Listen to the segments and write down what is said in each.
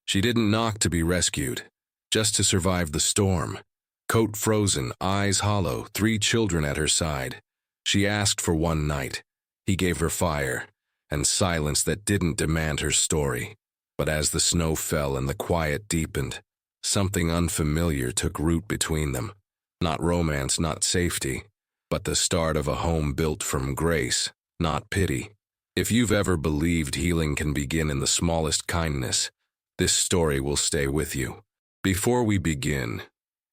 She didn't knock to be rescued, just to survive the storm. Coat frozen, eyes hollow, 3 children at her side. She asked for one night. He gave her fire, and silence that didn't demand her story. But as the snow fell and the quiet deepened, something unfamiliar took root between them. Not romance, not safety, but the start of a home built from grace, not pity. If you've ever believed healing can begin in the smallest kindness, this story will stay with you. Before we begin,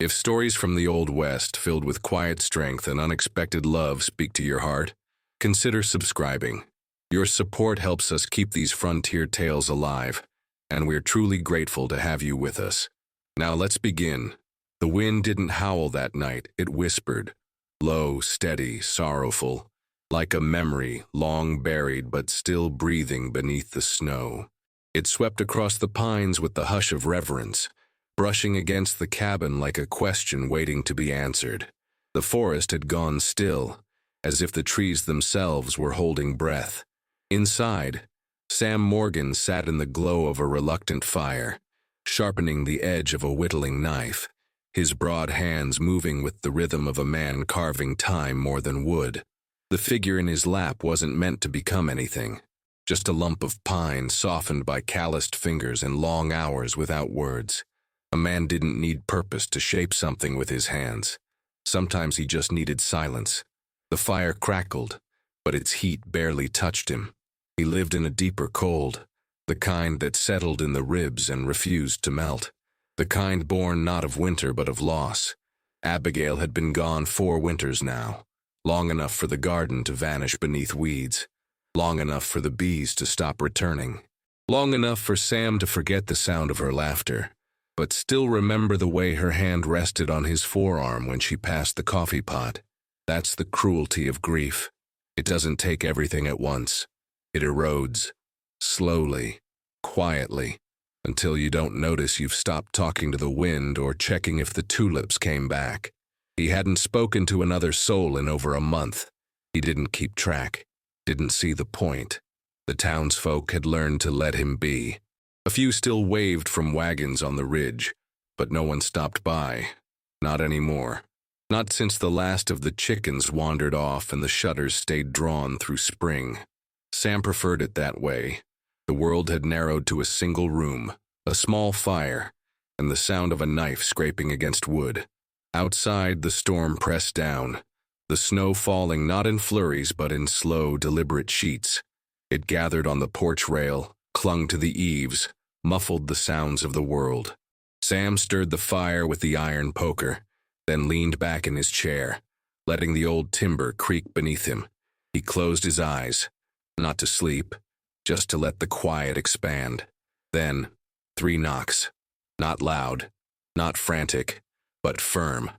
if stories from the Old West filled with quiet strength and unexpected love speak to your heart, consider subscribing. Your support helps us keep these frontier tales alive, and we're truly grateful to have you with us. Now let's begin. The wind didn't howl that night, it whispered, low, steady, sorrowful, like a memory long buried but still breathing beneath the snow. It swept across the pines with the hush of reverence, brushing against the cabin like a question waiting to be answered. The forest had gone still, as if the trees themselves were holding breath. Inside, Sam Morgan sat in the glow of a reluctant fire, sharpening the edge of a whittling knife, his broad hands moving with the rhythm of a man carving time more than wood. The figure in his lap wasn't meant to become anything, just a lump of pine softened by calloused fingers and long hours without words. A man didn't need purpose to shape something with his hands. Sometimes he just needed silence. The fire crackled, but its heat barely touched him. He lived in a deeper cold, the kind that settled in the ribs and refused to melt. The kind born not of winter but of loss. Abigail had been gone 4 winters now, long enough for the garden to vanish beneath weeds, long enough for the bees to stop returning, long enough for Sam to forget the sound of her laughter, but still remember the way her hand rested on his forearm when she passed the coffee pot. That's the cruelty of grief. It doesn't take everything at once. It erodes, slowly, quietly, until you don't notice you've stopped talking to the wind or checking if the tulips came back. He hadn't spoken to another soul in over a month. He didn't keep track, didn't see the point. The townsfolk had learned to let him be. A few still waved from wagons on the ridge, but no one stopped by. Not anymore. Not since the last of the chickens wandered off and the shutters stayed drawn through spring. Sam preferred it that way. The world had narrowed to a single room, a small fire, and the sound of a knife scraping against wood. Outside, the storm pressed down, the snow falling not in flurries but in slow, deliberate sheets. It gathered on the porch rail, clung to the eaves, muffled the sounds of the world. Sam stirred the fire with the iron poker, then leaned back in his chair, letting the old timber creak beneath him. He closed his eyes, not to sleep, just to let the quiet expand. Then, 3 knocks. Not loud, not frantic, but firm,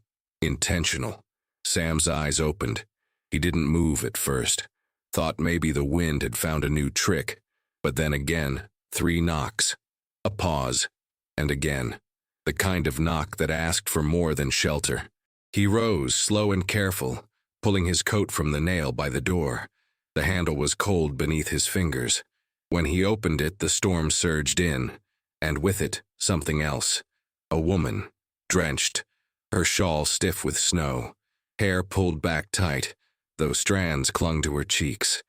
intentional. Sam's eyes opened. He didn't move at first. Thought maybe the wind had found a new trick. But then again, 3 knocks. A pause. And again. The kind of knock that asked for more than shelter. He rose, slow and careful, pulling his coat from the nail by the door. The handle was cold beneath his fingers. When he opened it, the storm surged in, and with it, something else. A woman, drenched, her shawl stiff with snow, hair pulled back tight, though strands clung to her cheeks.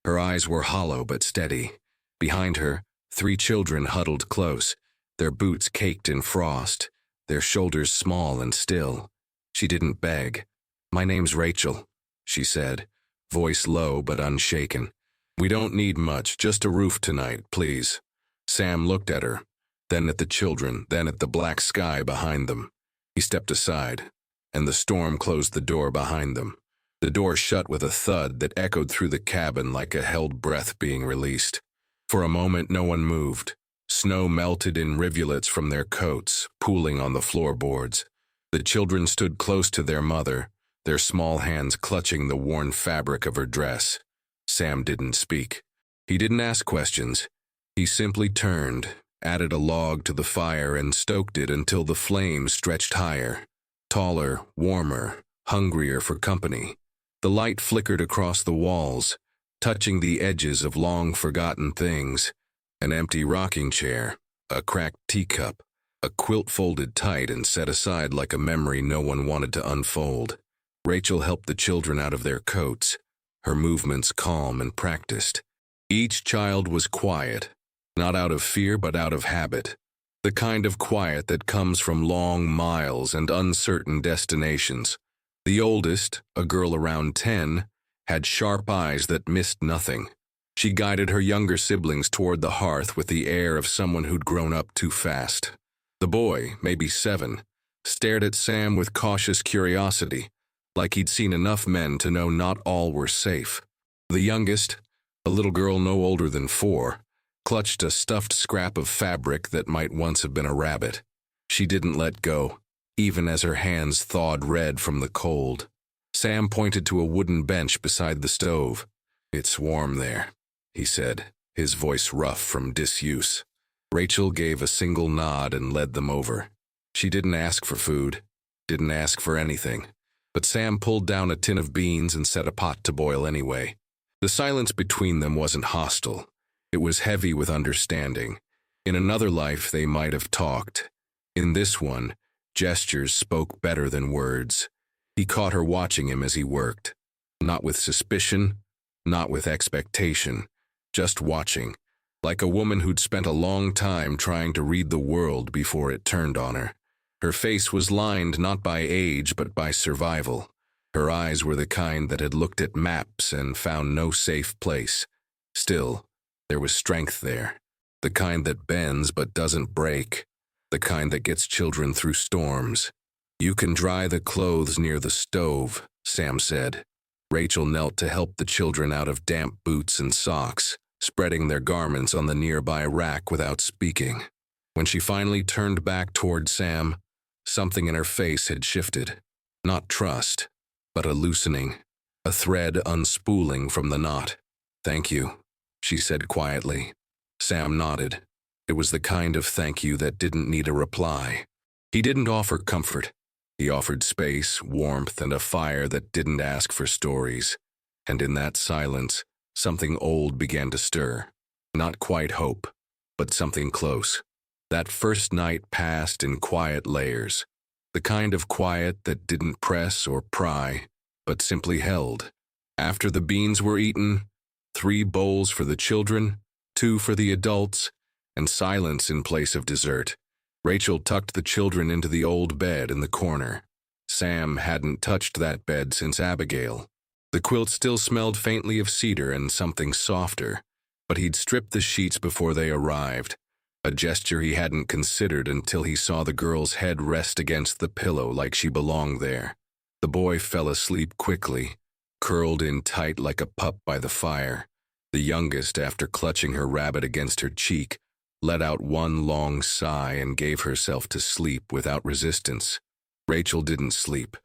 Her eyes were hollow but steady. Behind her, 3 children huddled close, their boots caked in frost, their shoulders small and still. She didn't beg. "My name's Rachel," she said, voice low but unshaken. "We don't need much, just a roof tonight, please." Sam looked at her, then at the children, then at the black sky behind them. He stepped aside, and the storm closed the door behind them. The door shut with a thud that echoed through the cabin like a held breath being released. For a moment no one moved. Snow melted in rivulets from their coats, pooling on the floorboards. The children stood close to their mother, their small hands clutching the worn fabric of her dress. Sam didn't speak. He didn't ask questions. He simply turned, added a log to the fire and stoked it until the flames stretched higher, taller, warmer, hungrier for company. The light flickered across the walls, touching the edges of long-forgotten things. An empty rocking chair, a cracked teacup, a quilt folded tight and set aside like a memory no one wanted to unfold. Rachel helped the children out of their coats, her movements calm and practiced. Each child was quiet, not out of fear but out of habit, the kind of quiet that comes from long miles and uncertain destinations. The oldest, a girl around 10, had sharp eyes that missed nothing. She guided her younger siblings toward the hearth with the air of someone who'd grown up too fast. The boy, maybe 7, stared at Sam with cautious curiosity, like he'd seen enough men to know not all were safe. The youngest, a little girl no older than 4, clutched a stuffed scrap of fabric that might once have been a rabbit. She didn't let go, even as her hands thawed red from the cold. Sam pointed to a wooden bench beside the stove. "It's warm there," he said, his voice rough from disuse. Rachel gave a single nod and led them over. She didn't ask for food, didn't ask for anything, but Sam pulled down a tin of beans and set a pot to boil anyway. The silence between them wasn't hostile. It was heavy with understanding. In another life they might have talked. In this one, gestures spoke better than words. He caught her watching him as he worked. Not with suspicion, not with expectation, just watching, like a woman who'd spent a long time trying to read the world before it turned on her. Her face was lined not by age but by survival. Her eyes were the kind that had looked at maps and found no safe place. Still, there was strength there, the kind that bends but doesn't break, the kind that gets children through storms. "You can dry the clothes near the stove," Sam said. Rachel knelt to help the children out of damp boots and socks, spreading their garments on the nearby rack without speaking. When she finally turned back toward Sam, something in her face had shifted. Not trust, but a loosening, a thread unspooling from the knot. "Thank you," she said quietly. Sam nodded. It was the kind of thank you that didn't need a reply. He didn't offer comfort. He offered space, warmth, and a fire that didn't ask for stories. And in that silence, something old began to stir. Not quite hope, but something close. That first night passed in quiet layers. The kind of quiet that didn't press or pry, but simply held. After the beans were eaten, 3 bowls for the children, 2 for the adults, and silence in place of dessert. Rachel tucked the children into the old bed in the corner. Sam hadn't touched that bed since Abigail. The quilt still smelled faintly of cedar and something softer, but he'd stripped the sheets before they arrived, a gesture he hadn't considered until he saw the girl's head rest against the pillow like she belonged there. The boy fell asleep quickly, curled in tight like a pup by the fire. The youngest, after clutching her rabbit against her cheek, let out one long sigh and gave herself to sleep without resistance. Rachel didn't sleep,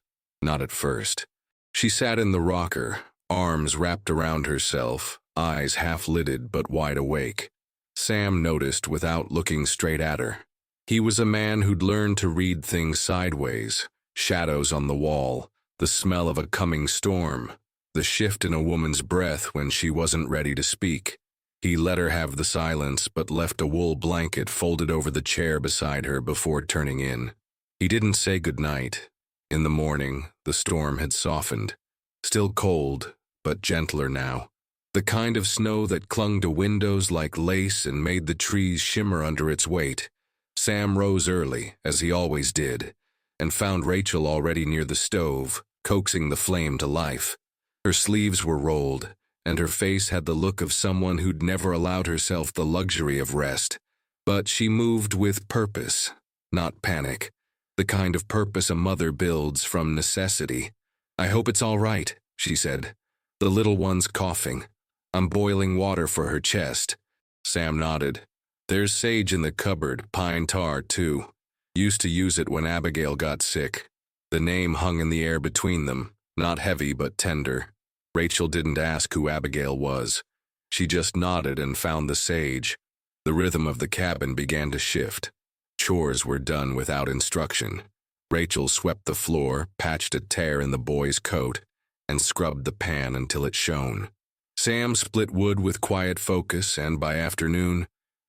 not at first. She sat in the rocker, arms wrapped around herself, eyes half-lidded but wide awake. Sam noticed without looking straight at her. He was a man who'd learned to read things sideways, shadows on the wall, the smell of a coming storm, the shift in a woman's breath when she wasn't ready to speak. He let her have the silence but left a wool blanket folded over the chair beside her before turning in. He didn't say goodnight. In the morning, the storm had softened. Still cold, but gentler now. The kind of snow that clung to windows like lace and made the trees shimmer under its weight. Sam rose early, as he always did, and found Rachel already near the stove, coaxing the flame to life. Her sleeves were rolled, and her face had the look of someone who'd never allowed herself the luxury of rest. But she moved with purpose, not panic, the kind of purpose a mother builds from necessity. "I hope it's all right," she said. "The little one's coughing. I'm boiling water for her chest." Sam nodded. "There's sage in the cupboard, pine tar too. Used to use it when Abigail got sick." The name hung in the air between them, not heavy but tender. Rachel didn't ask who Abigail was. She just nodded and found the sage. The rhythm of the cabin began to shift. Chores were done without instruction. Rachel swept the floor, patched a tear in the boy's coat, and scrubbed the pan until it shone. Sam split wood with quiet focus, and by afternoon,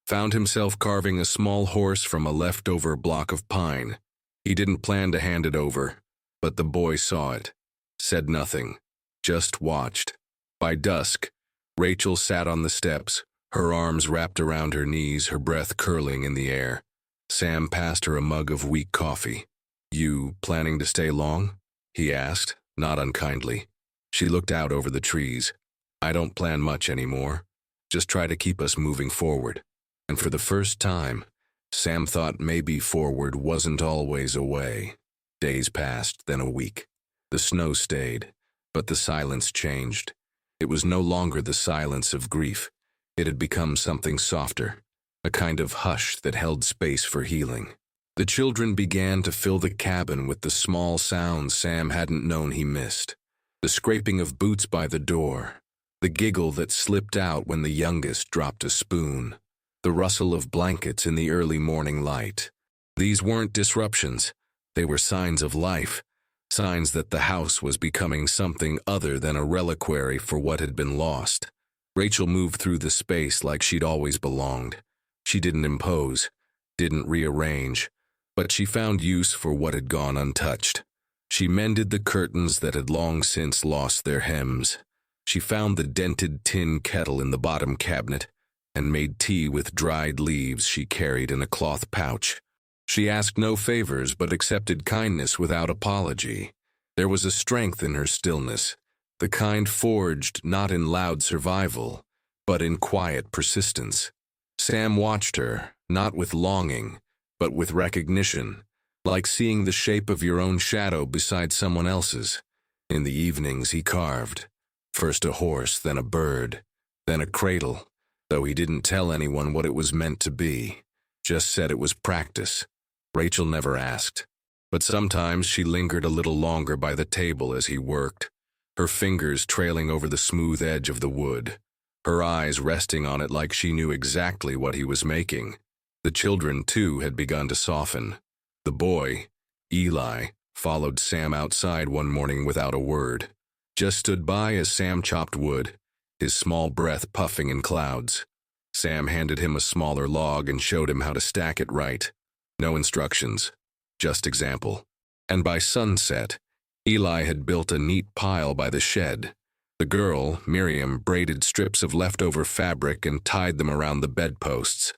found himself carving a small horse from a leftover block of pine. He didn't plan to hand it over, but the boy saw it, said nothing, just watched. By dusk, Rachel sat on the steps, her arms wrapped around her knees, her breath curling in the air. Sam passed her a mug of weak coffee. "You planning to stay long?" he asked, not unkindly. She looked out over the trees. "I don't plan much anymore. Just try to keep us moving forward." And for the first time, Sam thought maybe forward wasn't always a way. Days passed, then a week. The snow stayed, but the silence changed. It was no longer the silence of grief. It had become something softer, a kind of hush that held space for healing. The children began to fill the cabin with the small sounds Sam hadn't known he missed. The scraping of boots by the door, the giggle that slipped out when the youngest dropped a spoon, the rustle of blankets in the early morning light. These weren't disruptions. They were signs of life, signs that the house was becoming something other than a reliquary for what had been lost. Rachel moved through the space like she'd always belonged. She didn't impose, didn't rearrange, but she found use for what had gone untouched. She mended the curtains that had long since lost their hems. She found the dented tin kettle in the bottom cabinet and made tea with dried leaves she carried in a cloth pouch. She asked no favors but accepted kindness without apology. There was a strength in her stillness, the kind forged not in loud survival, but in quiet persistence. Sam watched her, not with longing, but with recognition, like seeing the shape of your own shadow beside someone else's. In the evenings he carved, first a horse, then a bird, then a cradle, though he didn't tell anyone what it was meant to be, just said it was practice. Rachel never asked, but sometimes she lingered a little longer by the table as he worked, her fingers trailing over the smooth edge of the wood, her eyes resting on it like she knew exactly what he was making. The children, too, had begun to soften. The boy, Eli, followed Sam outside one morning without a word, just stood by as Sam chopped wood, his small breath puffing in clouds. Sam handed him a smaller log and showed him how to stack it right. No instructions, just example. And by sunset, Eli had built a neat pile by the shed. The girl, Miriam, braided strips of leftover fabric and tied them around the bedposts,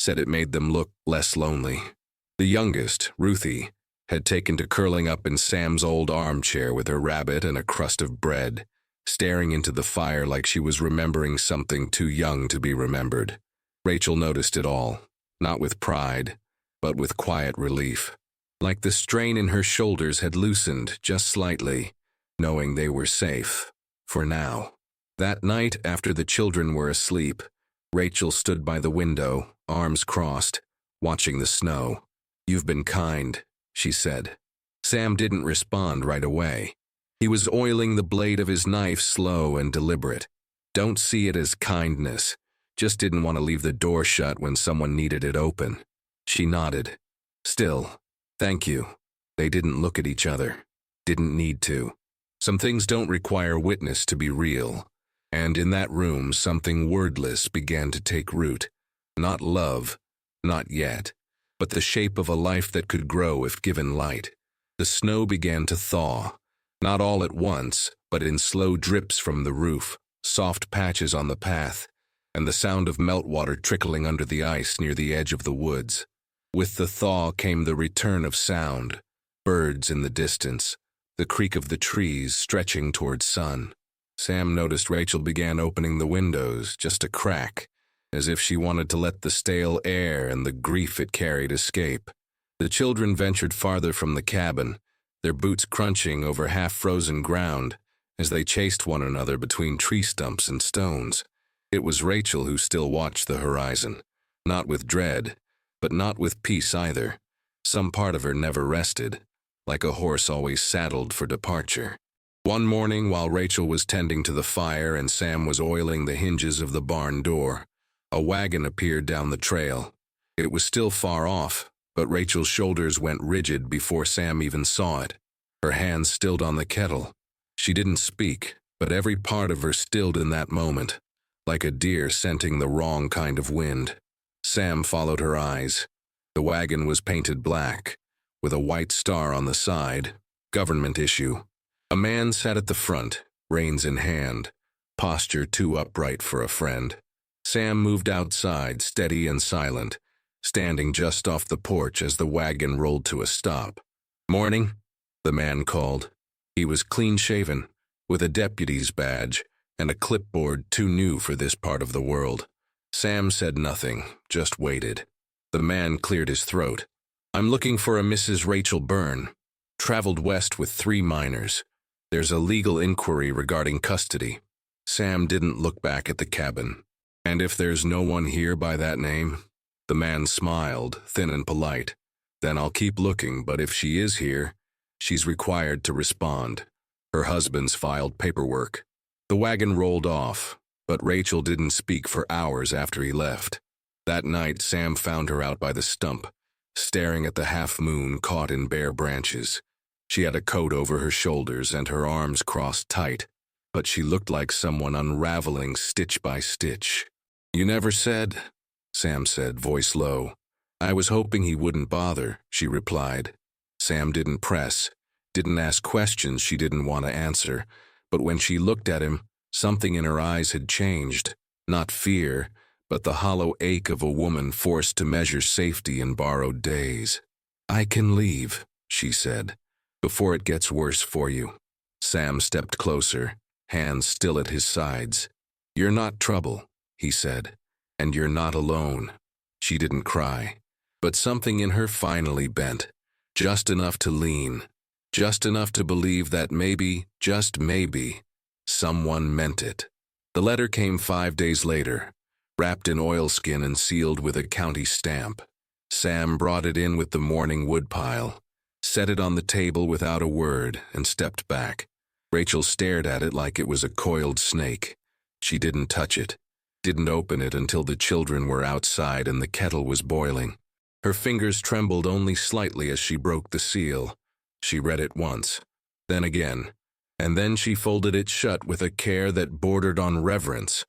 said it made them look less lonely. The youngest, Ruthie, had taken to curling up in Sam's old armchair with her rabbit and a crust of bread, staring into the fire like she was remembering something too young to be remembered. Rachel noticed it all, not with pride, but with quiet relief, like the strain in her shoulders had loosened just slightly, knowing they were safe, for now. That night, after the children were asleep, Rachel stood by the window, arms crossed, watching the snow. "You've been kind," she said. Sam didn't respond right away. He was oiling the blade of his knife slow and deliberate. Don't see it as kindness, just didn't want to leave the door shut when someone needed it open. She nodded. "Still, thank you." They didn't look at each other. Didn't need to. Some things don't require witness to be real. And in that room, something wordless began to take root. Not love, not yet, but the shape of a life that could grow if given light. The snow began to thaw, not all at once, but in slow drips from the roof, soft patches on the path, and the sound of meltwater trickling under the ice near the edge of the woods. With the thaw came the return of sound, birds in the distance, the creak of the trees stretching towards sun. Sam noticed Rachel began opening the windows, just a crack, as if she wanted to let the stale air and the grief it carried escape. The children ventured farther from the cabin, their boots crunching over half-frozen ground as they chased one another between tree stumps and stones. It was Rachel who still watched the horizon, not with dread, but not with peace either. Some part of her never rested, like a horse always saddled for departure. One morning, while Rachel was tending to the fire and Sam was oiling the hinges of the barn door, a wagon appeared down the trail. It was still far off, but Rachel's shoulders went rigid before Sam even saw it. Her hands stilled on the kettle. She didn't speak, but every part of her stilled in that moment, like a deer scenting the wrong kind of wind. Sam followed her eyes. The wagon was painted black, with a white star on the side, government issue. A man sat at the front, reins in hand, posture too upright for a friend. Sam moved outside, steady and silent, standing just off the porch as the wagon rolled to a stop. "Morning," the man called. He was clean-shaven, with a deputy's badge and a clipboard too new for this part of the world. Sam said nothing, just waited. The man cleared his throat. "I'm looking for a Mrs. Rachel Byrne. Traveled west with 3 minors. There's a legal inquiry regarding custody." Sam didn't look back at the cabin. "And if there's no one here by that name?" The man smiled, thin and polite. "Then I'll keep looking, but if she is here, she's required to respond. Her husband's filed paperwork." The wagon rolled off, but Rachel didn't speak for hours after he left. That night, Sam found her out by the stump, staring at the half-moon caught in bare branches. She had a coat over her shoulders and her arms crossed tight, but she looked like someone unraveling stitch by stitch. "You never said," Sam said, voice low. "I was hoping he wouldn't bother," she replied. Sam didn't press, didn't ask questions she didn't want to answer, but when she looked at him, something in her eyes had changed. Not fear, but the hollow ache of a woman forced to measure safety in borrowed days. "I can leave," she said, "before it gets worse for you." Sam stepped closer, hands still at his sides. "You're not trouble," he said, "and you're not alone." She didn't cry, but something in her finally bent, just enough to lean, just enough to believe that maybe, just maybe, someone meant it. The letter came 5 days later, wrapped in oilskin and sealed with a county stamp. Sam brought it in with the morning woodpile, set it on the table without a word, and stepped back. Rachel stared at it like it was a coiled snake. She didn't touch it, didn't open it until the children were outside and the kettle was boiling. Her fingers trembled only slightly as she broke the seal. She read it once, then again, and then she folded it shut with a care that bordered on reverence,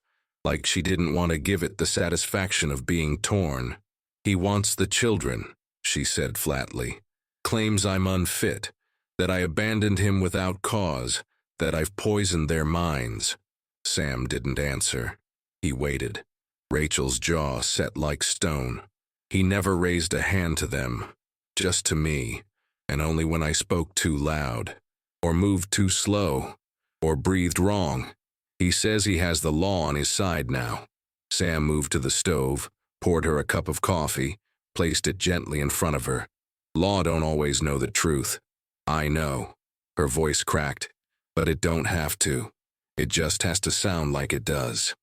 like she didn't want to give it the satisfaction of being torn. "He wants the children," she said flatly. "Claims I'm unfit, that I abandoned him without cause, that I've poisoned their minds." Sam didn't answer. He waited. Rachel's jaw set like stone. He never raised a hand to them, just to me, and only when I spoke too loud, or moved too slow, or breathed wrong. He says he has the law on his side now. Sam moved to the stove, poured her a cup of coffee, placed it gently in front of her. "Law don't always know the truth. I know." Her voice cracked. "But it don't have to. It just has to sound like it does."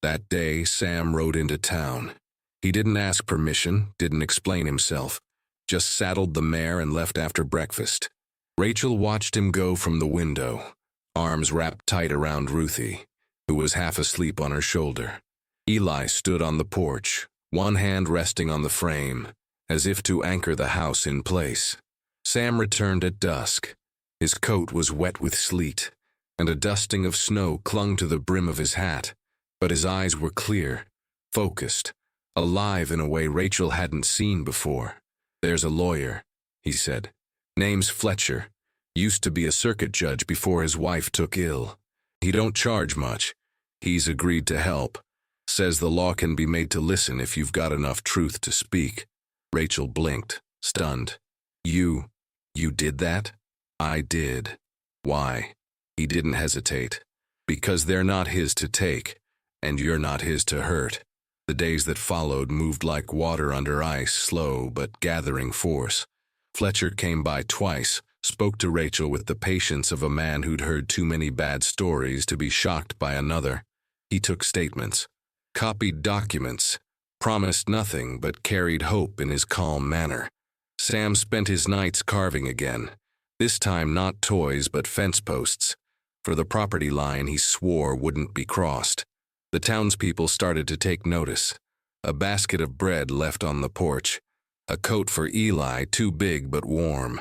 That day, Sam rode into town. He didn't ask permission, didn't explain himself, just saddled the mare and left after breakfast. Rachel watched him go from the window, arms wrapped tight around Ruthie, who was half asleep on her shoulder. Eli stood on the porch, one hand resting on the frame, as if to anchor the house in place. Sam returned at dusk. His coat was wet with sleet, and a dusting of snow clung to the brim of his hat, but his eyes were clear, focused, alive in a way Rachel hadn't seen before. "There's a lawyer," he said. "Name's Fletcher. Used to be a circuit judge before his wife took ill. He don't charge much. He's agreed to help. Says the law can be made to listen if you've got enough truth to speak." Rachel blinked, stunned. You did that?" "I did." "Why?" He didn't hesitate. "Because they're not his to take, and you're not his to hurt." The days that followed moved like water under ice, slow but gathering force. Fletcher came by twice, spoke to Rachel with the patience of a man who'd heard too many bad stories to be shocked by another. He took statements, copied documents, promised nothing but carried hope in his calm manner. Sam spent his nights carving again, this time not toys but fence posts, for the property line he swore wouldn't be crossed. The townspeople started to take notice. A basket of bread left on the porch, a coat for Eli too big but warm.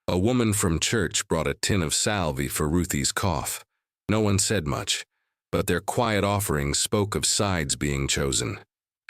A woman from church brought a tin of salve for Ruthie's cough. No one said much, but their quiet offerings spoke of sides being chosen.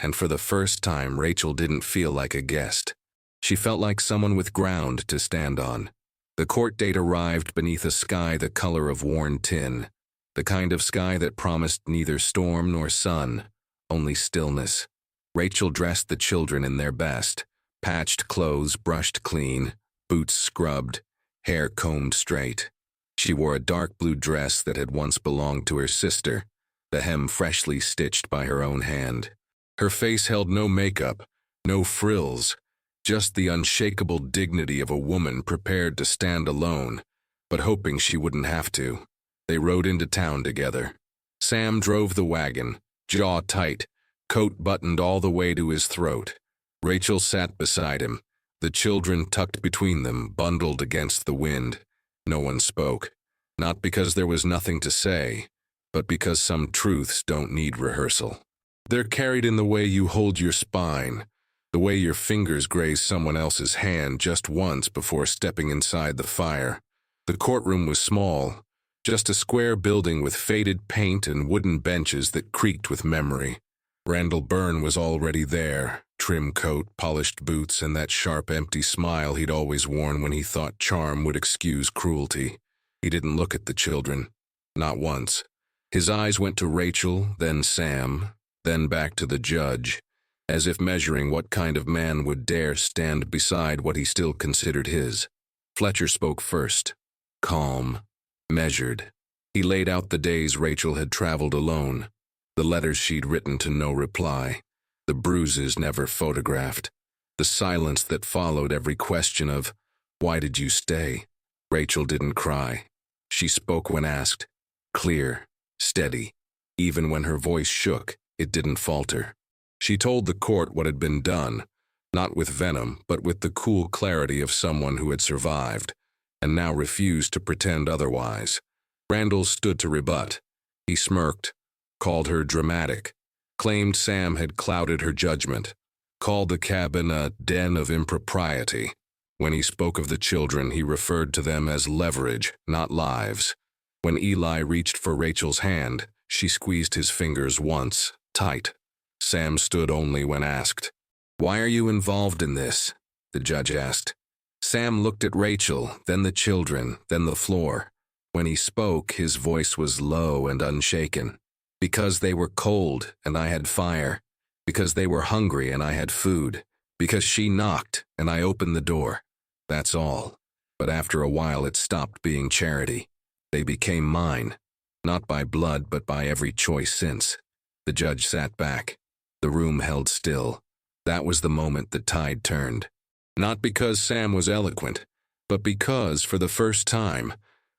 and for the first time Rachel didn't feel like a guest. She felt like someone with ground to stand on. The court date arrived beneath a sky the color of worn tin, the kind of sky that promised neither storm nor sun, only stillness. Rachel dressed the children in their best, patched clothes brushed clean, boots scrubbed, hair combed straight. She wore a dark blue dress that had once belonged to her sister, the hem freshly stitched by her own hand. Her face held no makeup, no frills, just the unshakable dignity of a woman prepared to stand alone, but hoping she wouldn't have to. They rode into town together. Sam drove the wagon, jaw tight, coat buttoned all the way to his throat. Rachel sat beside him, the children tucked between them, bundled against the wind. No one spoke, not because there was nothing to say, but because some truths don't need rehearsal. They're carried in the way you hold your spine, the way your fingers graze someone else's hand just once before stepping inside the fire. The courtroom was small, just a square building with faded paint and wooden benches that creaked with memory. Randall Byrne was already there, trim coat, polished boots, and that sharp, empty smile he'd always worn when he thought charm would excuse cruelty. He didn't look at the children, not once. His eyes went to Rachel, then Sam, then back to the judge, as if measuring what kind of man would dare stand beside what he still considered his. Fletcher spoke first, calm, measured. He laid out the days Rachel had traveled alone, the letters she'd written to no reply, the bruises never photographed, the silence that followed every question of, "Why did you stay?" Rachel didn't cry. She spoke when asked, clear, steady. Even when her voice shook, it didn't falter. She told the court what had been done, not with venom, but with the cool clarity of someone who had survived, and now refused to pretend otherwise. Randall stood to rebut. He smirked, called her dramatic, claimed Sam had clouded her judgment, called the cabin a den of impropriety. When he spoke of the children, he referred to them as leverage, not lives. When Eli reached for Rachel's hand, she squeezed his fingers once, tight. Sam stood only when asked. "Why are you involved in this?" the judge asked. Sam looked at Rachel, then the children, then the floor. When he spoke, his voice was low and unshaken. "Because they were cold and I had fire. Because they were hungry and I had food. Because she knocked and I opened the door. That's all." But after a while it stopped being charity. They became mine. Not by blood, but by every choice since. The judge sat back. The room held still. That was the moment the tide turned. Not because Sam was eloquent, but because, for the first time,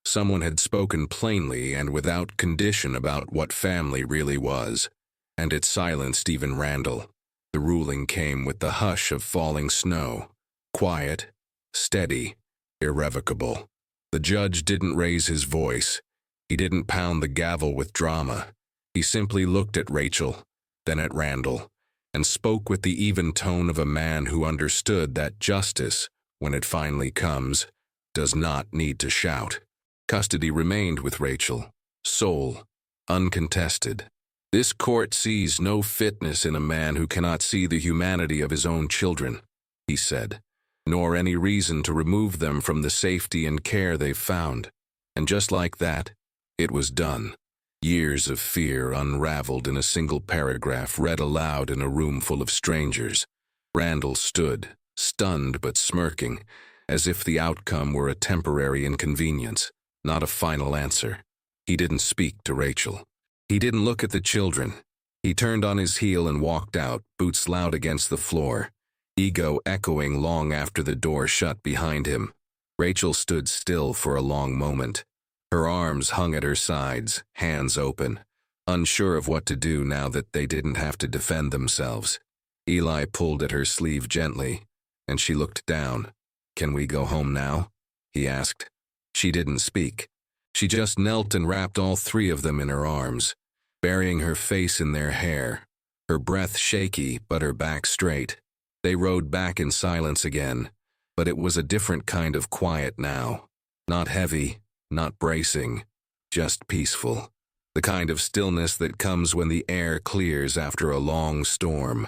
someone had spoken plainly and without condition about what family really was. And it silenced even Randall. The ruling came with the hush of falling snow. Quiet, steady, irrevocable. The judge didn't raise his voice. He didn't pound the gavel with drama. He simply looked at Rachel, then at Randall, and spoke with the even tone of a man who understood that justice, when it finally comes, does not need to shout. Custody remained with Rachel, sole, uncontested. "This court sees no fitness in a man who cannot see the humanity of his own children," he said, "nor any reason to remove them from the safety and care they've found." And just like that, it was done. Years of fear unraveled in a single paragraph read aloud in a room full of strangers. Randall stood, stunned but smirking, as if the outcome were a temporary inconvenience, not a final answer. He didn't speak to Rachel. He didn't look at the children. He turned on his heel and walked out, boots loud against the floor, ego echoing long after the door shut behind him. Rachel stood still for a long moment. Her arms hung at her sides, hands open, unsure of what to do now that they didn't have to defend themselves. Eli pulled at her sleeve gently, and she looked down. "Can we go home now?" he asked. She didn't speak. She just knelt and wrapped all three of them in her arms, burying her face in their hair, her breath shaky but her back straight. They rode back in silence again, but it was a different kind of quiet now. Not heavy, not bracing, just peaceful. the kind of stillness that comes when the air clears after a long storm.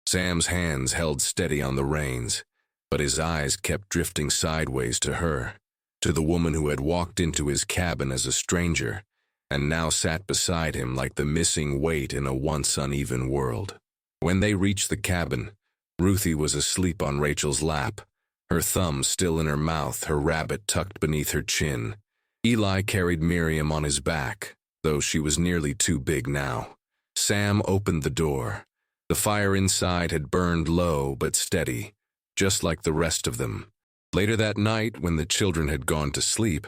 Sam's hands held steady on the reins, but his eyes kept drifting sideways to her, to the woman who had walked into his cabin as a stranger, and now sat beside him like the missing weight in a once uneven world. When they reached the cabin, Ruthie was asleep on Rachel's lap, her thumb still in her mouth, her rabbit tucked beneath her chin. Eli carried Miriam on his back, though she was nearly too big now. Sam opened the door. The fire inside had burned low but steady, just like the rest of them. Later that night, when the children had gone to sleep,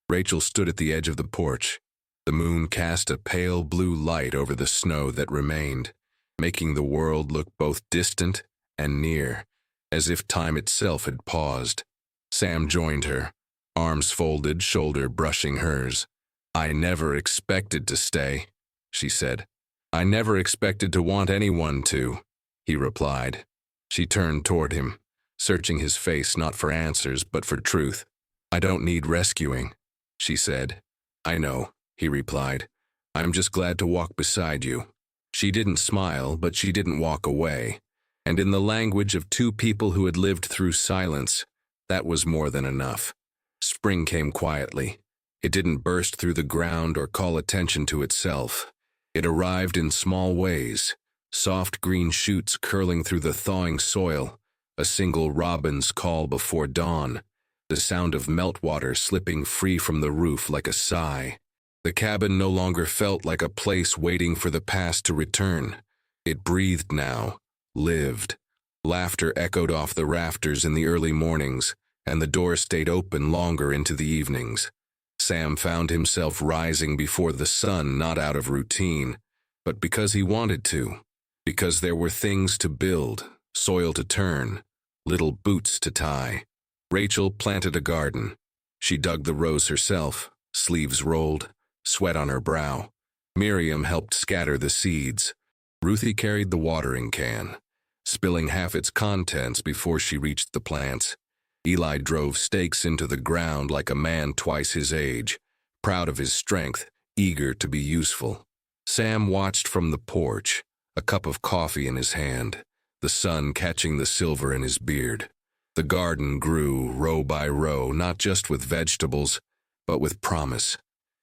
Rachel stood at the edge of the porch. The moon cast a pale blue light over the snow that remained, making the world look both distant and near, as if time itself had paused. Sam joined her, arms folded, shoulder brushing hers. "I never expected to stay," she said. "I never expected to want anyone to," he replied. She turned toward him, searching his face not for answers but for truth. "I don't need rescuing," she said. "I know," he replied. "I'm just glad to walk beside you." She didn't smile, but she didn't walk away. And in the language of two people who had lived through silence, that was more than enough. Spring came quietly. It didn't burst through the ground or call attention to itself. It arrived in small ways, soft green shoots curling through the thawing soil, a single robin's call before dawn, the sound of meltwater slipping free from the roof like a sigh. The cabin no longer felt like a place waiting for the past to return. It breathed now, lived. Laughter echoed off the rafters in the early mornings, and the door stayed open longer into the evenings. Sam found himself rising before the sun, not out of routine, but because he wanted to, because there were things to build, soil to turn, little boots to tie. Rachel planted a garden. She dug the rows herself, sleeves rolled, sweat on her brow. Miriam helped scatter the seeds. Ruthie carried the watering can, spilling half its contents before she reached the plants. Eli drove stakes into the ground like a man twice his age, proud of his strength, eager to be useful. Sam watched from the porch, a cup of coffee in his hand, the sun catching the silver in his beard. The garden grew row by row, not just with vegetables, but with promise.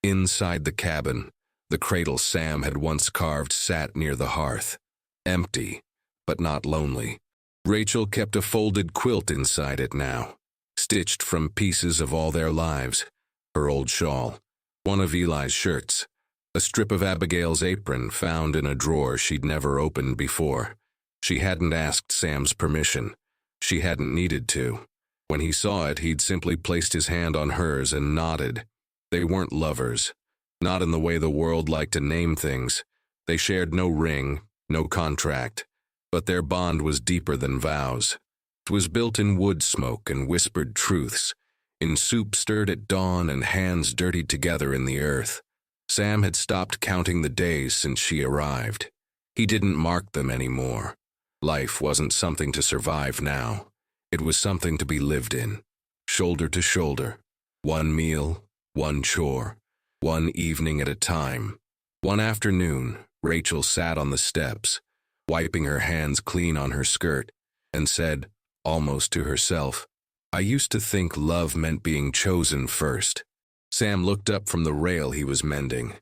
Inside the cabin, the cradle Sam had once carved sat near the hearth, empty, but not lonely. Rachel kept a folded quilt inside it now, stitched from pieces of all their lives, her old shawl, one of Eli's shirts, a strip of Abigail's apron found in a drawer she'd never opened before. She hadn't asked Sam's permission. She hadn't needed to. When he saw it, he'd simply placed his hand on hers and nodded. They weren't lovers, not in the way the world liked to name things. They shared no ring, no contract, but their bond was deeper than vows. It was built in wood smoke and whispered truths, in soup stirred at dawn and hands dirtied together in the earth. Sam had stopped counting the days since she arrived. He didn't mark them anymore. Life wasn't something to survive now. It was something to be lived in, shoulder to shoulder, one meal, one chore, one evening at a time. One afternoon, Rachel sat on the steps, wiping her hands clean on her skirt, and said, almost to herself, "I used to think love meant being chosen first." Sam looked up from the rail he was mending.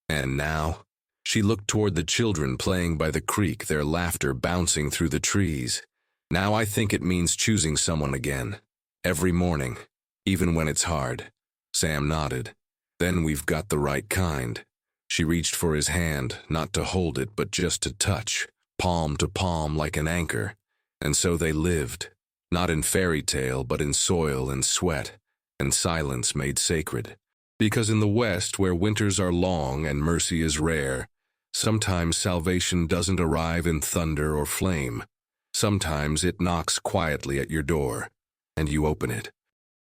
And now? She looked toward the children playing by the creek, their laughter bouncing through the trees. "Now I think it means choosing someone again. Every morning, even when it's hard." Sam nodded. "Then we've got the right kind." She reached for his hand, not to hold it, but just to touch, palm to palm like an anchor. And so they lived, not in fairy tale, but in soil and sweat, and silence made sacred. Because in the West, where winters are long and mercy is rare, sometimes salvation doesn't arrive in thunder or flame. Sometimes it knocks quietly at your door, and you open it.